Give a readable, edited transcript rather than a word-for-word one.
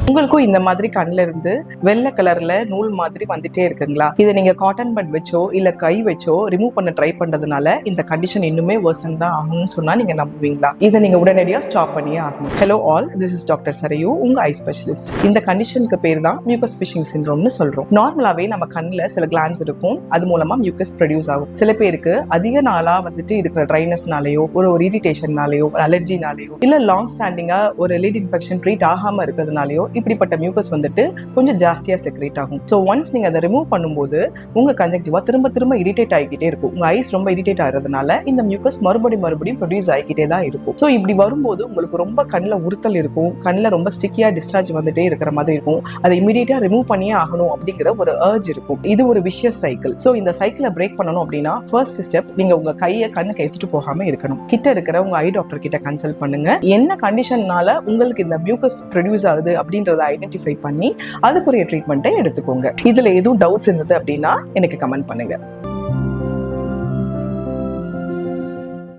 உங்களுக்கும் இந்த மாதிரி கண்ணுல இருந்து வெள்ளை கலர்ல நூல் மாதிரி வந்துட்டே இருக்குங்களா? இதை நீங்க காட்டன் பட் வச்சோ இல்ல கை வச்சோ ரிமூவ் பண்ண ட்ரை பண்றதுனால இந்த கண்டிஷன் இன்னுமே வர்சன் தான் ஆகும்னு சொன்னா நீங்க நம்புவீங்களா? இதை நீங்க உடனடியா ஸ்டாப் பண்ணியே ஆகணும். Hello all, this is doctor Sarayu, உங்க ஐ ஸ்பெஷலிஸ்ட். இந்த கண்டிஷனுக்கு பேர் தான் மியூக்கஸ் ஃபிஷிங் சிண்ட்ரோம்னு சொல்றோம். நார்மலாவே நம்ம கண்ணுல சில கிளான்ஸ் இருக்கும், அது மூலமா மியூக்கஸ் ப்ரொடியூஸ் ஆகும். சில பேருக்கு அதிக நாளா இருக்கிற ட்ரைனஸ்னாலேயோ ஒரு இரிட்டேஷன்னாலேயோ ஒரு அலர்ஜினாலேயோ இல்ல லாங் ஸ்டாண்டிங்கா ஒரு லீட் இன்ஃபெக்ஷன் ட்ரீட் ஆகாம இருக்கிறதுனாலயோ இப்படிப்பட்ட மியூக்கஸ் கொஞ்சம் ஜாஸ்தியா செக்ரேட் ஆகும். ஸோ ஒன்ஸ் நீங்க அதை ரிமூவ் பண்ணும்போது உங்க கன்ஜெக்டிவா திரும்ப இரிட்டேட் ஆகிக்கிட்டே இருக்கும். உங்க ஐஸ் ரொம்ப இரிட்டேட் ஆகிறதுனால இந்த மியூக்கஸ் மறுபடியும் ப்ரொடியூஸ் ஆகிக்கிட்டே தான் இருக்கும். ஸோ இப்படி வரும்போது உங்களுக்கு ரொம்ப கண்ணில் உறுத்தல் இருக்கும், கண்ணில் ரொம்ப ஸ்டிக்கியா டிஸ்சார்ஜ் வந்துட்டே இருக்கிற மாதிரி இருக்கும். அதை இமீடியட்டா ரிமூவ் பண்ணியே ஆகணும் அப்படிங்கிற ஒரு அர்ஜ் இருக்கும். இது ஒரு விஷியஸ் சைக்கிள். ஸோ இந்த சைக்கிளை பிரேக் பண்ணணும் அப்படின்னா ஃபர்ஸ்ட் ஸ்டெப், நீங்க உங்க கையை கண்ணுக்கு எடுத்துட்டு போகாம இருக்கணும். கிட்ட இருக்கிற உங்க ஐ டாக்டர் கிட்ட கன்சல்ட் பண்ணுங்க. என்ன கண்டிஷன்னால உங்களுக்கு இந்த மியூக்கஸ் ப்ரொடியூஸ் ஆகுது அப்படின்றத ஐடென்டிஃபை பண்ணி அதுக்குரிய ட்ரீட்மெண்ட்டை எடுத்துக்கோங்க. இதுல எதுவும் டவுட்ஸ் இருந்தது அப்படின்னா எனக்கு கமெண்ட் பண்ணுங்க.